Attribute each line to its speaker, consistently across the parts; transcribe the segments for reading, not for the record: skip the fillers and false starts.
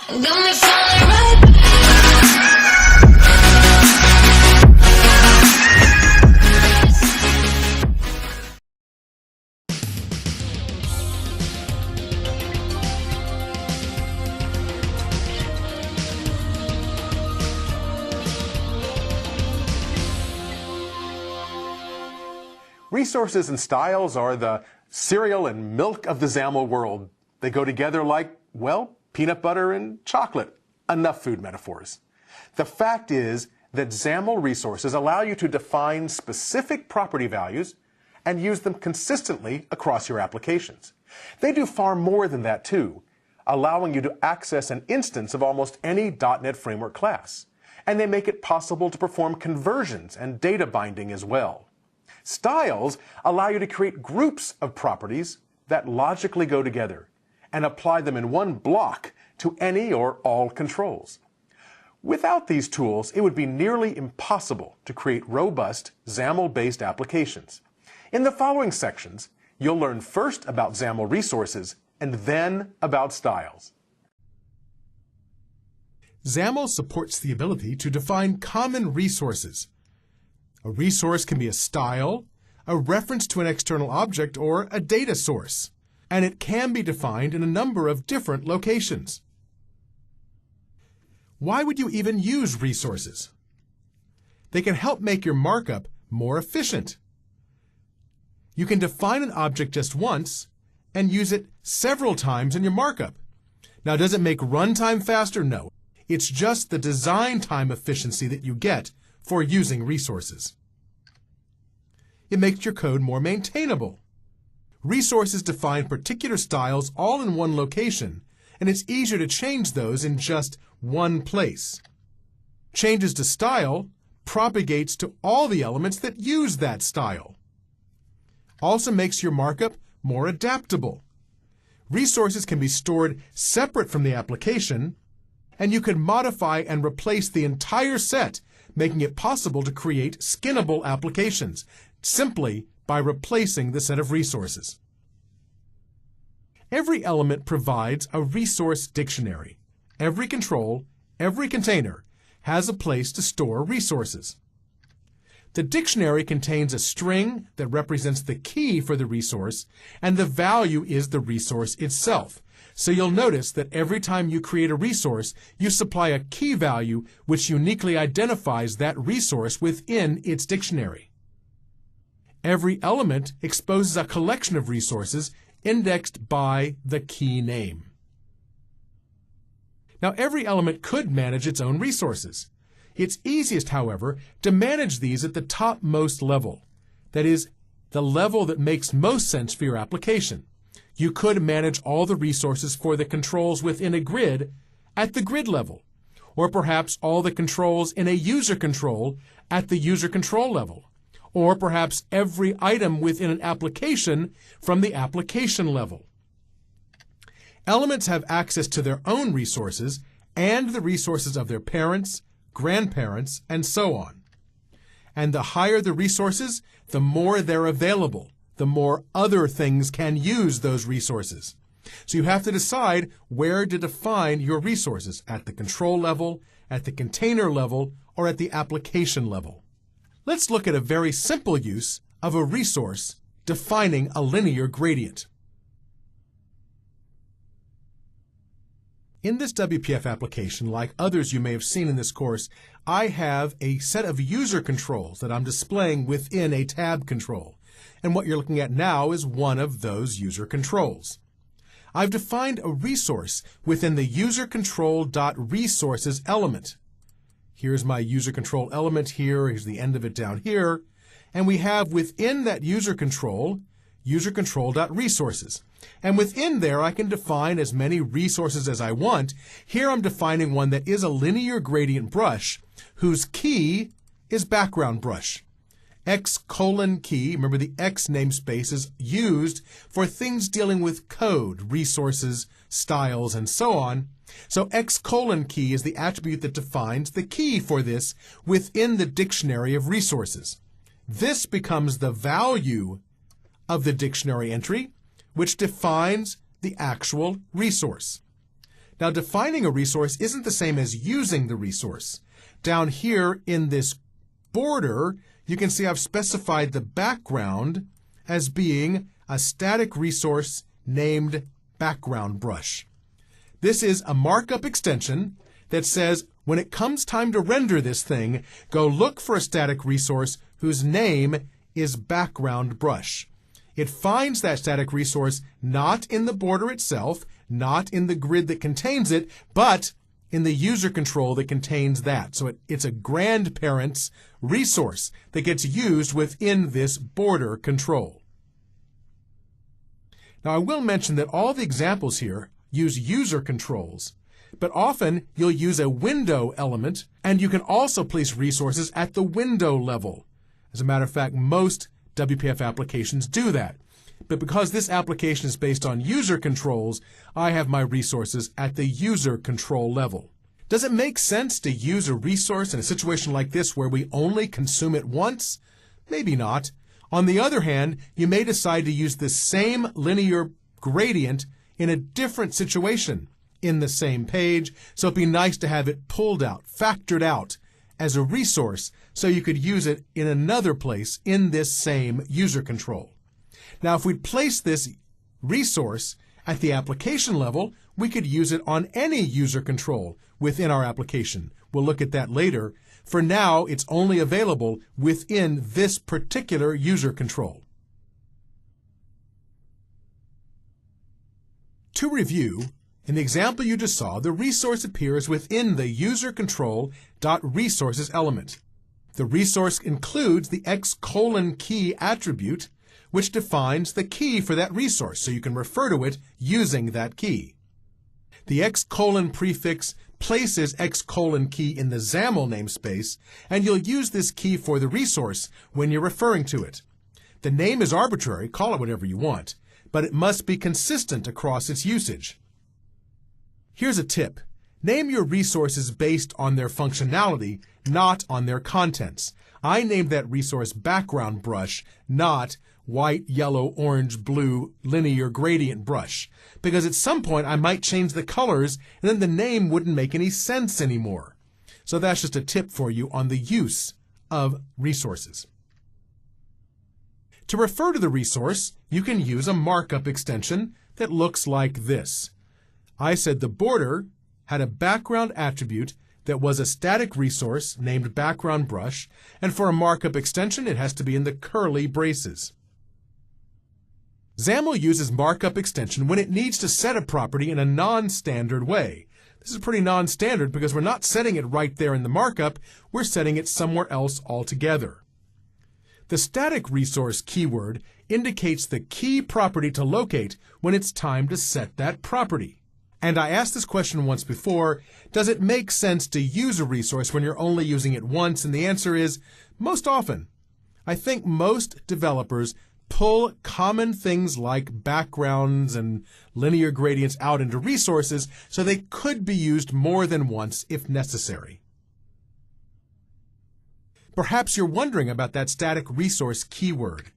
Speaker 1: Got me falling right back.
Speaker 2: Resources and styles are the cereal and milk of the XAML world. They go together like, well, peanut butter and chocolate. Enough food metaphors. The fact is that XAML resources allow you to define specific property values and use them consistently across your applications. They do far more than that too, allowing you to access an instance of almost any .NET Framework class. And they make it possible to perform conversions and data binding as well. Styles allow you to create groups of properties that logically go together and apply them in one block to any or all controls. Without these tools, it would be nearly impossible to create robust XAML-based applications. In the following sections, you'll learn first about XAML resources and then about styles.
Speaker 3: XAML supports the ability to define common resources. A resource can be a style, a reference to an external object, or a data source, and it can be defined in a number of different locations. Why would you even use resources? They can help make your markup more efficient. You can define an object just once and use it several times in your markup. Now, does it make runtime faster? No. It's just the design time efficiency that you get for using resources. It makes your code more maintainable. Resources define particular styles all in one location, and it's easier to change those in just one place. Changes to style propagates to all the elements that use that style. Also makes your markup more adaptable. Resources can be stored separate from the application, and you could modify and replace the entire set, making it possible to create skinnable applications simply by replacing the set of resources. Every element provides a resource dictionary. Every control, every container has a place to store resources. The dictionary contains a string that represents the key for the resource, and the value is the resource itself. So you'll notice that every time you create a resource, you supply a key value which uniquely identifies that resource within its dictionary. Every element exposes a collection of resources indexed by the key name. Now, every element could manage its own resources. It's easiest, however, to manage these at the topmost level. That is, the level that makes most sense for your application. You could manage all the resources for the controls within a grid at the grid level, or perhaps all the controls in a user control at the user control level, or perhaps every item within an application from the application level. Elements have access to their own resources and the resources of their parents, grandparents, and so on. And the higher the resources, the more they're available. The more other things can use those resources. So you have to decide where to define your resources, at the control level, at the container level, or at the application level. Let's look at a very simple use of a resource defining a linear gradient. In this WPF application, like others you may have seen in this course, I have a set of user controls that I'm displaying within a tab control. And what you're looking at now is one of those user controls. I've defined a resource within the usercontrol.resources element. Here's my user control element here. Here's the end of it down here. And we have within that user control.resources. And within there, I can define as many resources as I want. Here I'm defining one that is a linear gradient brush whose key is background brush. X:\key, remember the X namespace is used for things dealing with code, resources, styles, and so on. So X:\key is the attribute that defines the key for this within the dictionary of resources. This becomes the value of the dictionary entry, which defines the actual resource. Now, defining a resource isn't the same as using the resource. Down here in this border, you can see I've specified the background as being a static resource named background brush. This is a markup extension that says when it comes time to render this thing, go look for a static resource whose name is background brush. It finds that static resource not in the border itself, not in the grid that contains it, but in the user control that contains that. So it's a grandparent's resource that gets used within this border control. Now, I will mention that all the examples here use user controls, but often you'll use a window element, and you can also place resources at the window level. As a matter of fact, most WPF applications do that. But because this application is based on user controls, I have my resources at the user control level. Does it make sense to use a resource in a situation like this where we only consume it once? Maybe not. On the other hand, you may decide to use the same linear gradient in a different situation in the same page, so it'd be nice to have it pulled out, factored out as a resource so you could use it in another place in this same user control. Now, if we place this resource at the application level, we could use it on any user control within our application. We'll look at that later. For now, it's only available within this particular user control. To review, in the example you just saw, the resource appears within the user control.resources element. The resource includes the x:\key attribute, which defines the key for that resource, so you can refer to it using that key. The x: prefix places x:\key in the XAML namespace, and you'll use this key for the resource when you're referring to it. The name is arbitrary, call it whatever you want, but it must be consistent across its usage. Here's a tip. Name your resources based on their functionality, not on their contents. I named that resource background brush, not white, yellow, orange, blue, linear gradient brush, because at some point I might change the colors and then the name wouldn't make any sense anymore. So that's just a tip for you on the use of resources. To refer to the resource, you can use a markup extension that looks like this. I said the border had a background attribute that was a static resource named background brush, and for a markup extension, it has to be in the curly braces. XAML uses markup extension when it needs to set a property in a non-standard way. This is pretty non-standard because we're not setting it right there in the markup, we're setting it somewhere else altogether. The static resource keyword indicates the key property to locate when it's time to set that property. And I asked this question once before, does it make sense to use a resource when you're only using it once? And the answer is, most often. I think most developers pull common things like backgrounds and linear gradients out into resources so they could be used more than once if necessary. Perhaps you're wondering about that static resource keyword.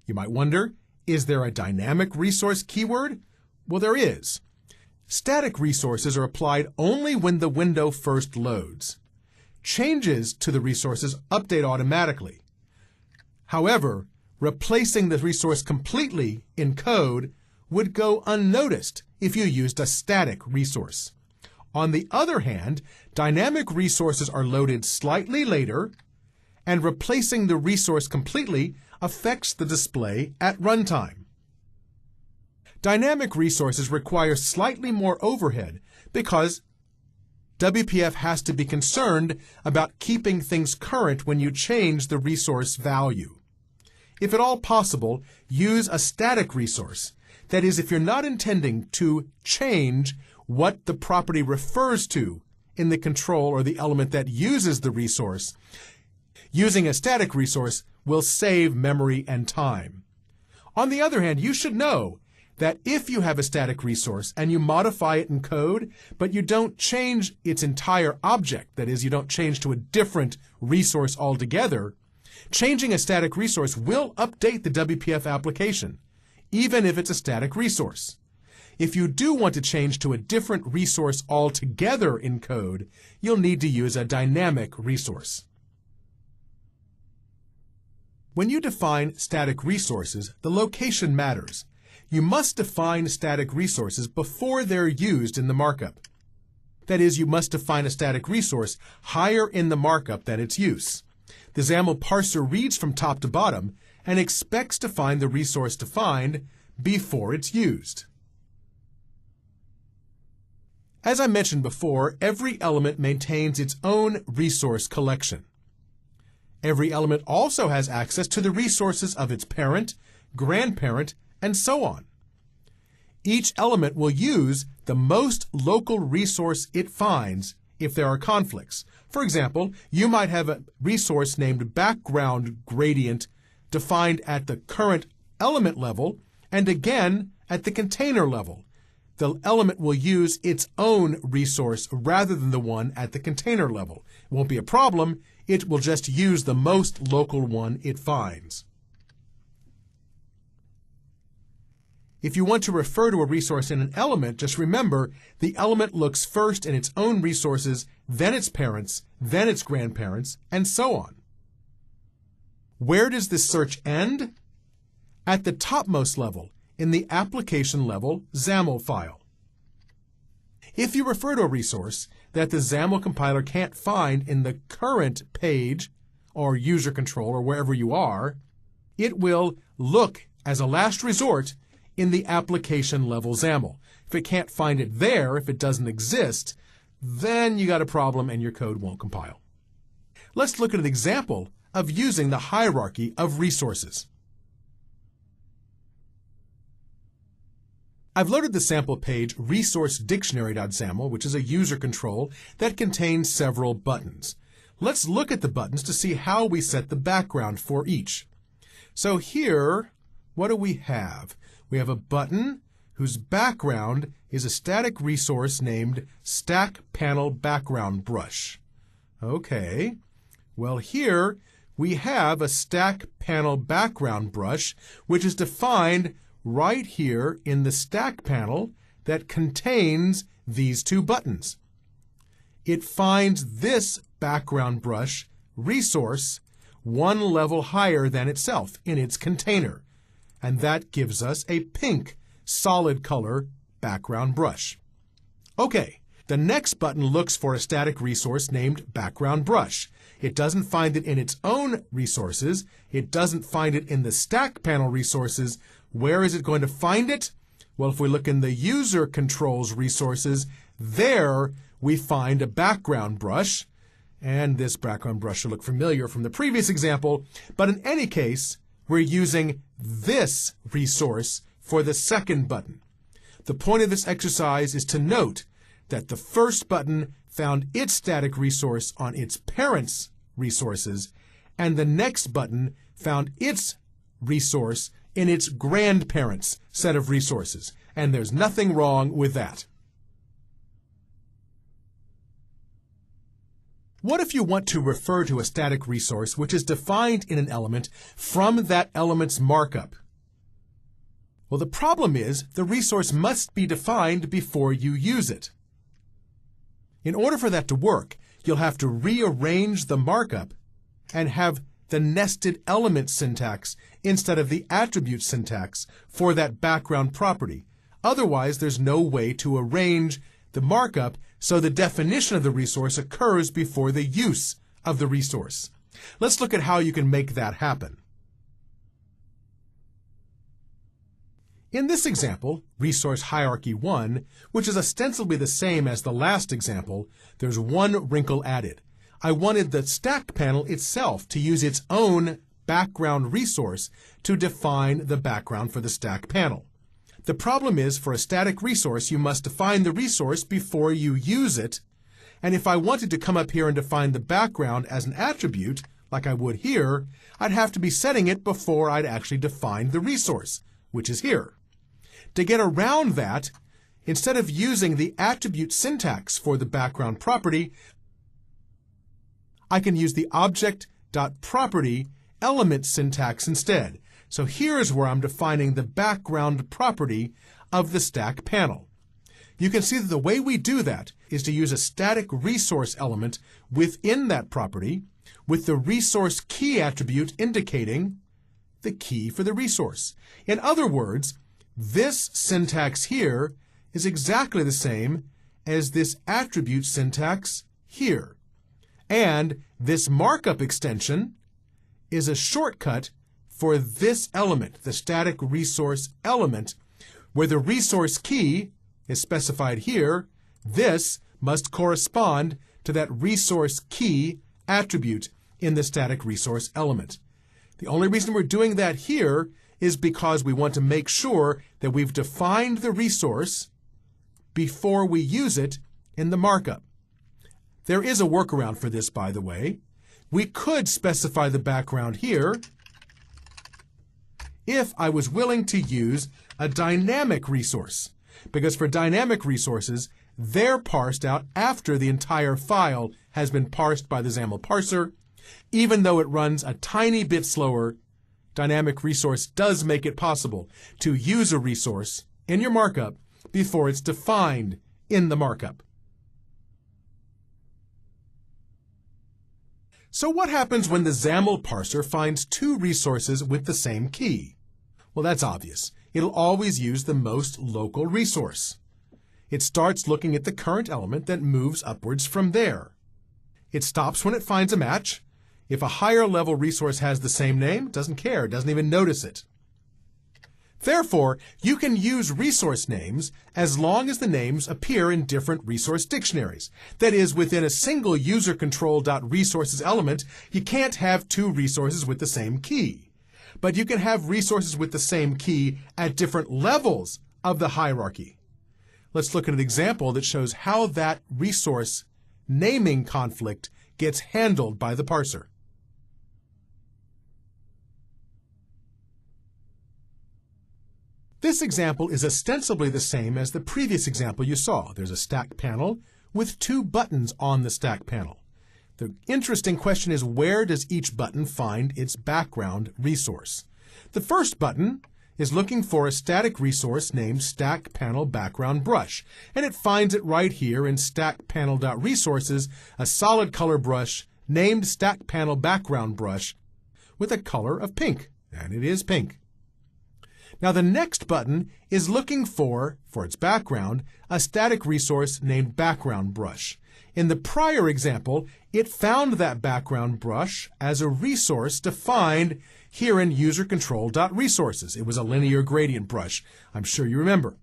Speaker 3: You might wonder, is there a dynamic resource keyword? Well, there is. Static resources are applied only when the window first loads. Changes to the resources update automatically. However, replacing the resource completely in code would go unnoticed if you used a static resource. On the other hand, dynamic resources are loaded slightly later, and replacing the resource completely affects the display at runtime. Dynamic resources require slightly more overhead because WPF has to be concerned about keeping things current when you change the resource value. If at all possible, use a static resource. That is, if you're not intending to change what the property refers to in the control or the element that uses the resource, using a static resource will save memory and time. On the other hand, you should know that if you have a static resource and you modify it in code, but you don't change its entire object, that is, you don't change to a different resource altogether, changing a static resource will update the WPF application, even if it's a static resource. If you do want to change to a different resource altogether in code, you'll need to use a dynamic resource. When you define static resources, the location matters. You must define static resources before they're used in the markup. That is, you must define a static resource higher in the markup than its use. The XAML parser reads from top to bottom and expects to find the resource defined before it's used. As I mentioned before, every element maintains its own resource collection. Every element also has access to the resources of its parent, grandparent, and so on. Each element will use the most local resource it finds if there are conflicts. For example, you might have a resource named background gradient defined at the current element level and again at the container level. The element will use its own resource rather than the one at the container level. It won't be a problem. It will just use the most local one it finds. If you want to refer to a resource in an element, just remember the element looks first in its own resources, then its parents, then its grandparents, and so on. Where does this search end? At the topmost level, in the application level XAML file. If you refer to a resource that the XAML compiler can't find in the current page or user control or wherever you are, it will look as a last resort in the application level XAML. If it can't find it there, if it doesn't exist, then you got a problem and your code won't compile. Let's look at an example of using the hierarchy of resources. I've loaded the sample page resource-dictionary.xaml, which is a user control that contains several buttons. Let's look at the buttons to see how we set the background for each. So here, what do we have? We have a button whose background is a static resource named Stack Panel Background Brush. Okay, well here we have a Stack Panel Background Brush which is defined right here in the stack panel that contains these two buttons. It finds this background brush resource one level higher than itself in its container, and that gives us a pink solid color background brush. Okay, the next button looks for a static resource named background brush. It doesn't find it in its own resources. It doesn't find it in the stack panel resources. Where is it going to find it? Well, if we look in the user controls resources, there we find a background brush. And this background brush should look familiar from the previous example. But in any case, we're using this resource for the second button. The point of this exercise is to note that the first button found its static resource on its parent's resources, and the next button found its resource in its grandparents' set of resources. And there's nothing wrong with that. What if you want to refer to a static resource which is defined in an element from that element's markup? Well, the problem is the resource must be defined before you use it. In order for that to work, you'll have to rearrange the markup and have the nested element syntax instead of the attribute syntax for that background property. Otherwise, there's no way to arrange the markup so the definition of the resource occurs before the use of the resource. Let's look at how you can make that happen. In this example, Resource Hierarchy 1, which is ostensibly the same as the last example, there's one wrinkle added. I wanted the stack panel itself to use its own background resource to define the background for the stack panel. The problem is, for a static resource, you must define the resource before you use it. And if I wanted to come up here and define the background as an attribute, like I would here, I'd have to be setting it before I'd actually define the resource, which is here. To get around that, instead of using the attribute syntax for the background property, I can use the object.property element syntax instead. So here's where I'm defining the background property of the stack panel. You can see that the way we do that is to use a static resource element within that property with the resource key attribute indicating the key for the resource. In other words, this syntax here is exactly the same as this attribute syntax here. And this markup extension is a shortcut for this element, the static resource element, where the resource key is specified here. This must correspond to that resource key attribute in the static resource element. The only reason we're doing that here is because we want to make sure that we've defined the resource before we use it in the markup. There is a workaround for this, by the way. We could specify the background here if I was willing to use a dynamic resource, because for dynamic resources, they're parsed out after the entire file has been parsed by the XAML parser. Even though it runs a tiny bit slower, dynamic resource does make it possible to use a resource in your markup before it's defined in the markup. So what happens when the XAML parser finds two resources with the same key? Well, that's obvious. It'll always use the most local resource. It starts looking at the current element that moves upwards from there. It stops when it finds a match. If a higher level resource has the same name, it doesn't care, it doesn't even notice it. Therefore, you can use resource names as long as the names appear in different resource dictionaries. That is, within a single user-control.resources element, you can't have two resources with the same key. But you can have resources with the same key at different levels of the hierarchy. Let's look at an example that shows how that resource naming conflict gets handled by the parser. This example is ostensibly the same as the previous example you saw. There's a stack panel with two buttons on the stack panel. The interesting question is, where does each button find its background resource? The first button is looking for a static resource named stack panel background brush, and it finds it right here in stack panel.resources, a solid color brush named stack panel background brush with a color of pink, and it is pink. Now the next button is looking for its background, a static resource named background brush. In the prior example, it found that background brush as a resource defined here in user-control.resources. It was a linear gradient brush. I'm sure you remember.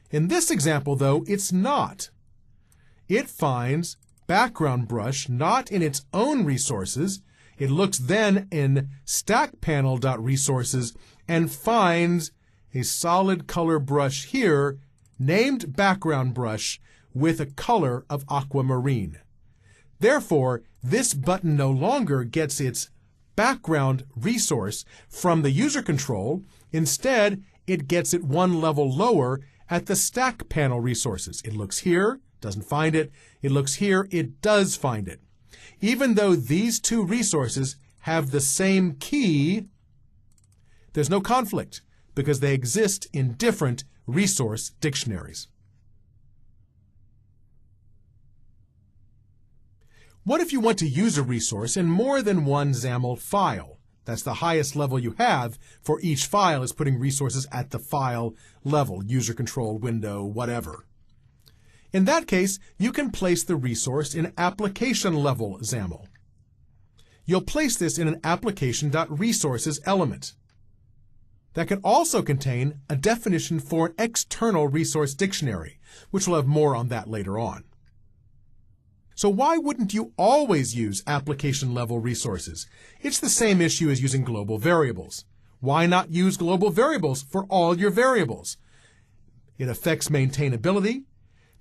Speaker 3: In this example, though, it's not. It finds background brush not in its own resources. It looks then in stackpanel.resources and finds a solid color brush here named background brush with a color of aquamarine. Therefore, this button no longer gets its background resource from the user control. Instead, it gets it one level lower at the stack panel resources. It looks here, doesn't find it. It looks here, it does find it. Even though these two resources have the same key, there's no conflict because they exist in different resource dictionaries. What if you want to use a resource in more than one XAML file? That's the highest level you have for each file, is putting resources at the file level, user control, window, whatever. In that case, you can place the resource in application level XAML. You'll place this in an application.resources element. That can also contain a definition for an external resource dictionary, which we'll have more on that later on. So why wouldn't you always use application-level resources? It's the same issue as using global variables. Why not use global variables for all your variables? It affects maintainability.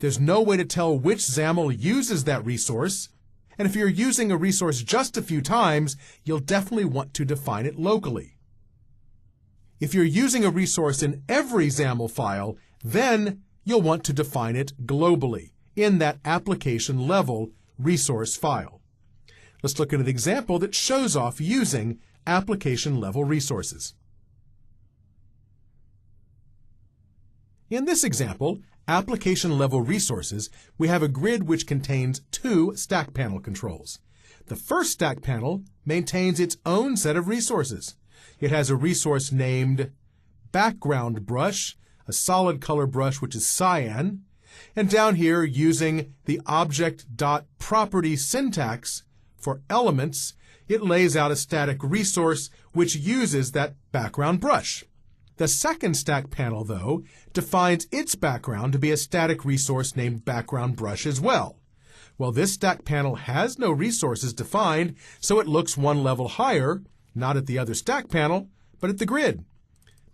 Speaker 3: There's no way to tell which XAML uses that resource. And if you're using a resource just a few times, you'll definitely want to define it locally. If you're using a resource in every XAML file, then you'll want to define it globally in that application level resource file. Let's look at an example that shows off using application level resources. In this example, application level resources, we have a grid which contains two stack panel controls. The first stack panel maintains its own set of resources. It has a resource named background brush, a solid color brush which is cyan, and down here using the object.property syntax for elements, it lays out a static resource which uses that background brush. The second stack panel, though, defines its background to be a static resource named background brush as well. Well, this stack panel has no resources defined, so it looks one level higher, not at the other stack panel, but at the grid.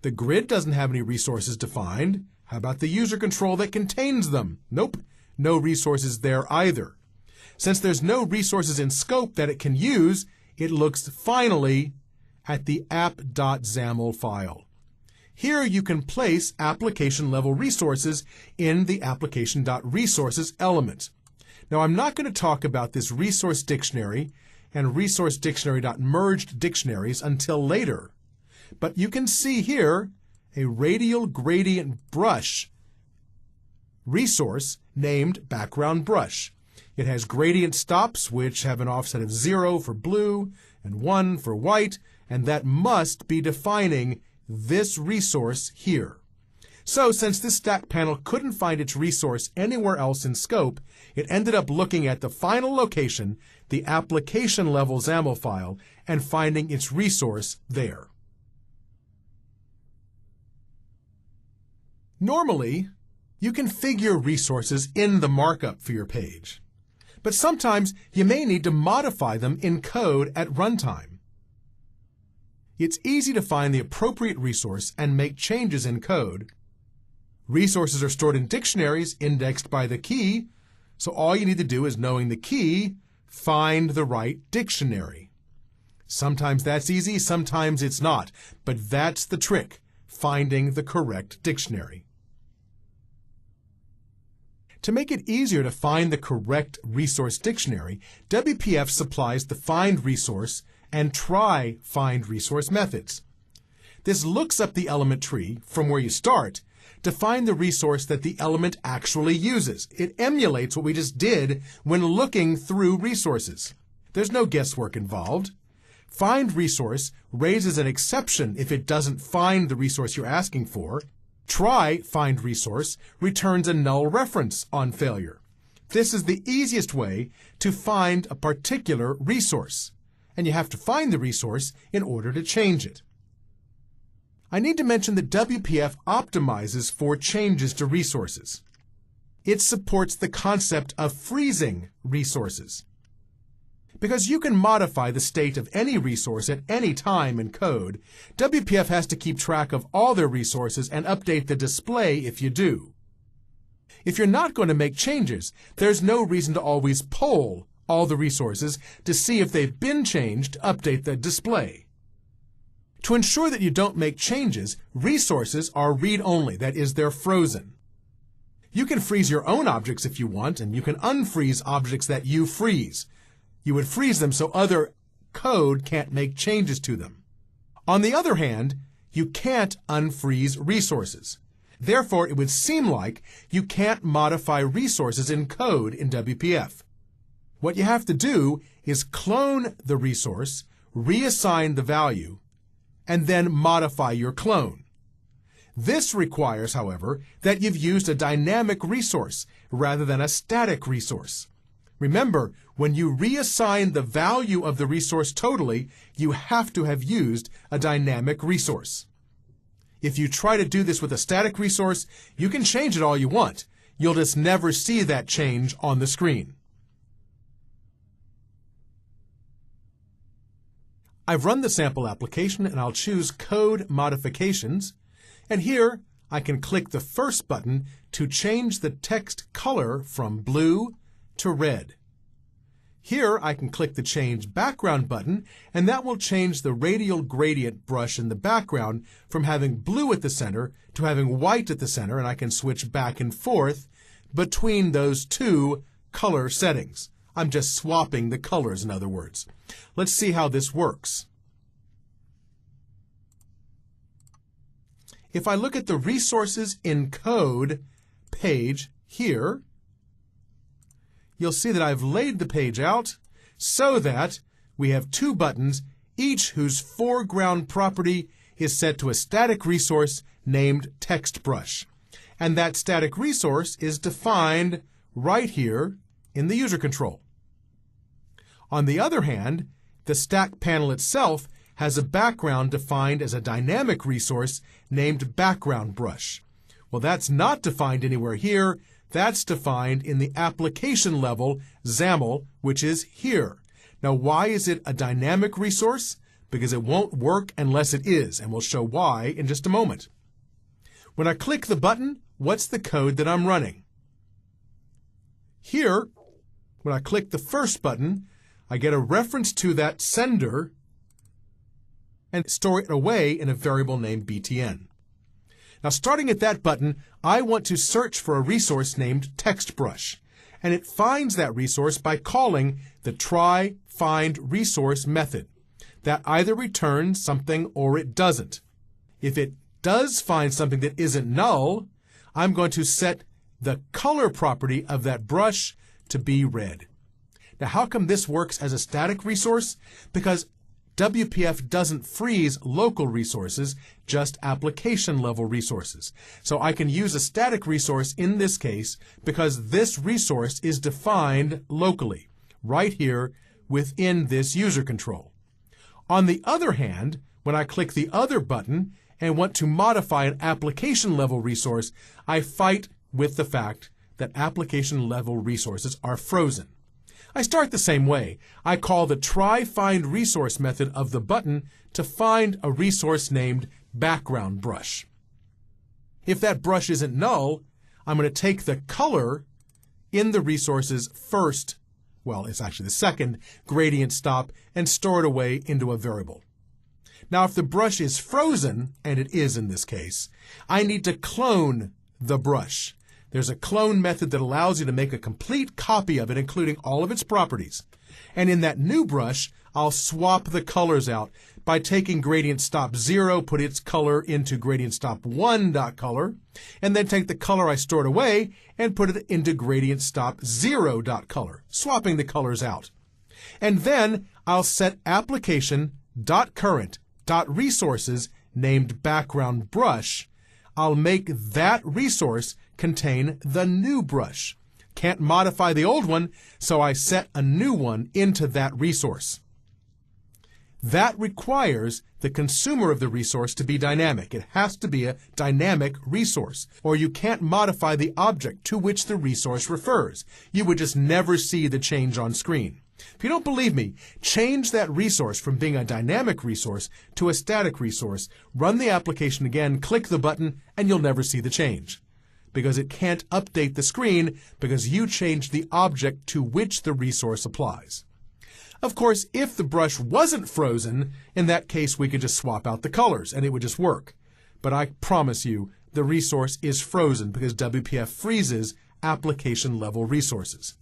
Speaker 3: The grid doesn't have any resources defined. How about the user control that contains them? Nope, no resources there either. Since there's no resources in scope that it can use, it looks finally at the app.xaml file. Here you can place application-level resources in the application.resources element. Now I'm not going to talk about this resource dictionary and resource dictionary.merged dictionaries until later. But you can see here a radial gradient brush resource named background brush. It has gradient stops which have an offset of 0 for blue and 1 for white, and that must be defining this resource here. So since this stack panel couldn't find its resource anywhere else in scope, it ended up looking at the final location, the application level XAML file, and finding its resource there. Normally, you can figure resources in the markup for your page, but sometimes you may need to modify them in code at runtime. It's easy to find the appropriate resource and make changes in code. Resources are stored in dictionaries indexed by the key, so all you need to do is, knowing the key, find the right dictionary. Sometimes that's easy, sometimes it's not, but that's the trick, finding the correct dictionary. To make it easier to find the correct resource dictionary, WPF supplies the find resource and try find resource methods. This looks up the element tree from where you start to find the resource that the element actually uses. It emulates what we just did when looking through resources. There's no guesswork involved. Find resource raises an exception if it doesn't find the resource you're asking for. Try find resource returns a null reference on failure. This is the easiest way to find a particular resource, and you have to find the resource in order to change it. I need to mention that WPF optimizes for changes to resources. It supports the concept of freezing resources. Because you can modify the state of any resource at any time in code, WPF has to keep track of all their resources and update the display if you do. If you're not going to make changes, there's no reason to always poll all the resources to see if they've been changed to update the display. To ensure that you don't make changes, resources are read-only, that is, they're frozen. You can freeze your own objects if you want, and you can unfreeze objects that you freeze. You would freeze them so other code can't make changes to them. On the other hand, you can't unfreeze resources. Therefore, it would seem like you can't modify resources in code in WPF. What you have to do is clone the resource, reassign the value, and then modify your clone. This requires, however, that you've used a dynamic resource rather than a static resource. Remember, when you reassign the value of the resource totally, you have to have used a dynamic resource. If you try to do this with a static resource, you can change it all you want. You'll just never see that change on the screen. I've run the sample application and I'll choose Code Modifications, and here I can click the first button to change the text color from blue to red. Here I can click the Change Background button, and that will change the radial gradient brush in the background from having blue at the center to having white at the center, and I can switch back and forth between those two color settings. I'm just swapping the colors, in other words. Let's see how this works. if I look at the resources in code page here, you'll see that I've laid the page out so that we have two buttons, each whose foreground property is set to a static resource named text brush. And that static resource is defined right here in the user control. On the other hand, the stack panel itself has a background defined as a dynamic resource named background brush. Well, that's not defined anywhere here. That's defined in the application level XAML, which is here. Now, why is it a dynamic resource? Because it won't work unless it is, and we'll show why in just a moment. When I click the button, what's the code that I'm running? Here, when I click the first button, I get a reference to that sender and store it away in a variable named btn. Now, starting at that button, I want to search for a resource named text brush, and it finds that resource by calling the try find resource method. That either returns something or it doesn't. If it does find something that isn't null, I'm going to set the color property of that brush to be red. Now, how come this works as a static resource? Because WPF doesn't freeze local resources, just application level resources. So I can use a static resource in this case because this resource is defined locally, right here within this user control. On the other hand, when I click the other button and want to modify an application level resource, I fight with the fact that application level resources are frozen. I start the same way. I call the try find resource method of the button to find a resource named background brush. If that brush isn't null, I'm going to take the color in the resource's first, well, it's actually the second gradient stop and store it away into a variable. Now, if the brush is frozen, and it is in this case, I need to clone the brush. There's a clone method that allows you to make a complete copy of it, including all of its properties. And in that new brush, I'll swap the colors out by taking gradient stop 0, put its color into gradient stop 1.color, and then take the color I stored away and put it into gradient stop 0.color, swapping the colors out. And then I'll set application.current.resources named background brush. I'll make that resource contain the new brush. Can't modify the old one, so I set a new one into that resource. That requires the consumer of the resource to be dynamic. It has to be a dynamic resource, or you can't modify the object to which the resource refers. You would just never see the change on screen. If you don't believe me, change that resource from being a dynamic resource to a static resource, run the application again, click the button, and you'll never see the change. Because it can't update the screen because you changed the object to which the resource applies. Of course, if the brush wasn't frozen, in that case we could just swap out the colors and it would just work. But I promise you, the resource is frozen because WPF freezes application level resources.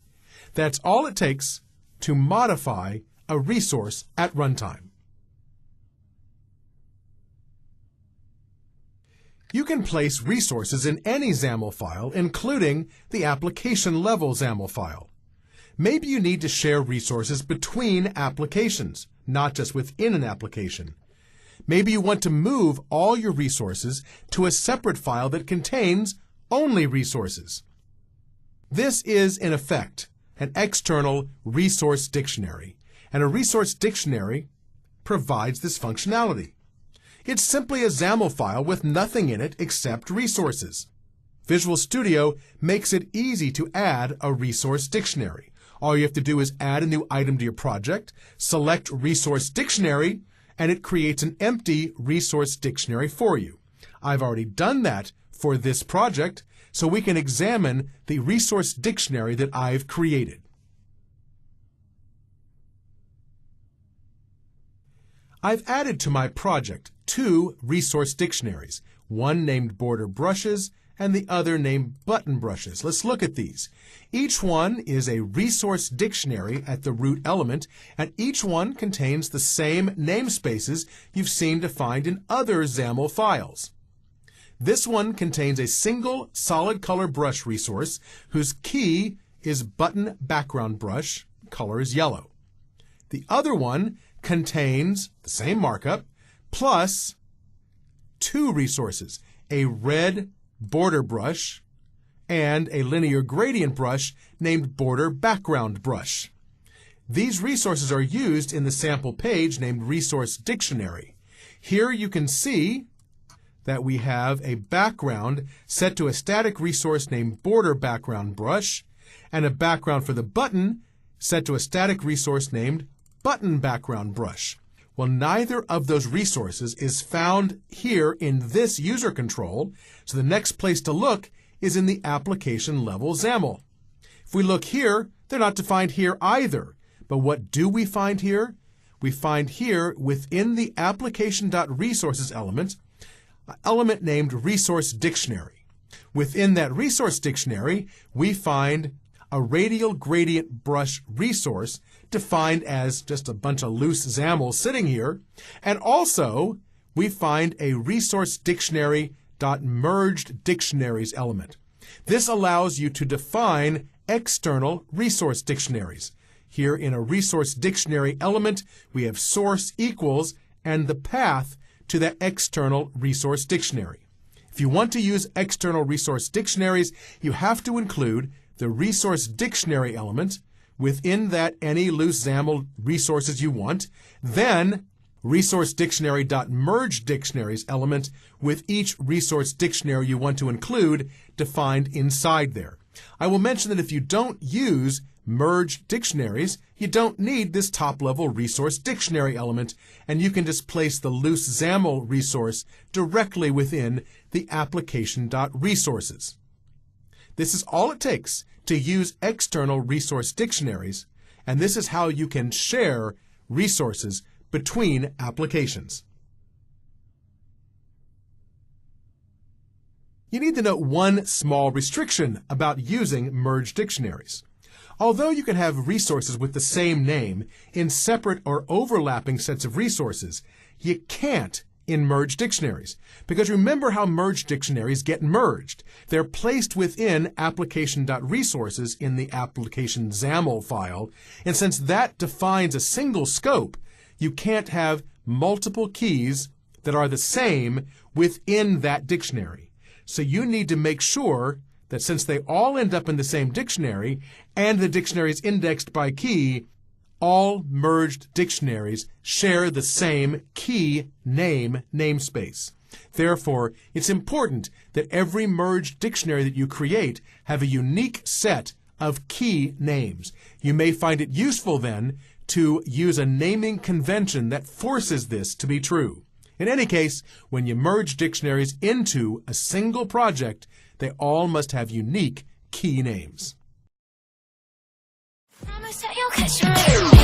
Speaker 3: That's all it takes to modify a resource at runtime. You can place resources in any XAML file, including the application level XAML file. Maybe you need to share resources between applications, not just within an application. Maybe you want to move all your resources to a separate file that contains only resources. This is, in effect, an external resource dictionary, and a resource dictionary provides this functionality. It's simply a XAML file with nothing in it except resources. Visual Studio makes it easy to add a resource dictionary. All you have to do is add a new item to your project, select Resource Dictionary, and it creates an empty resource dictionary for you. I've already done that for this project, so we can examine the resource dictionary that I've created. I've added to my project two resource dictionaries, one named Border Brushes and the other named Button Brushes. Let's look at these. Each one is a resource dictionary at the root element, and each one contains the same namespaces you've seen defined in other XAML files. This one contains a single solid color brush resource whose key is button background brush, color is yellow. The other one contains the same markup plus two resources, a red border brush and a linear gradient brush named border background brush. These resources are used in the sample page named Resource Dictionary. Here you can see that we have a background set to a static resource named border background brush and a background for the button set to a static resource named button background brush. Well, neither of those resources is found here in this user control, so the next place to look is in the application level XAML. If we look here, they're not defined here either. But what do we find here? We find here within the application.resources element, an element named Resource Dictionary. Within that Resource Dictionary, we find a radial gradient brush resource defined as just a bunch of loose XAML sitting here. And also, we find a Resource Dictionary.merged dictionaries element. This allows you to define external resource dictionaries. Here in a resource dictionary element, we have source equals and the path to that external resource dictionary. If you want to use external resource dictionaries, you have to include the resource dictionary element within that any loose XAML resources you want, then resource dictionary.merge dictionaries element with each resource dictionary you want to include defined inside there. I will mention that if you don't use merge dictionaries, you don't need this top-level resource dictionary element, and you can just place the loose XAML resource directly within the application.resources. This is all it takes to use external resource dictionaries, and this is how you can share resources between applications. You need to note one small restriction about using merge dictionaries. Although you can have resources with the same name in separate or overlapping sets of resources, you can't in merge dictionaries. Because remember how merge dictionaries get merged. They're placed within application.resources in the application XAML file, and since that defines a single scope, you can't have multiple keys that are the same within that dictionary. So you need to make sure that since they all end up in the same dictionary and the dictionary is indexed by key, all merged dictionaries share the same key name namespace. Therefore, it's important that every merged dictionary that you create have a unique set of key names. You may find it useful then to use a naming convention that forces this to be true. In any case, when you merge dictionaries into a single project, they all must have unique key names.
Speaker 1: Promise that you'll catch me.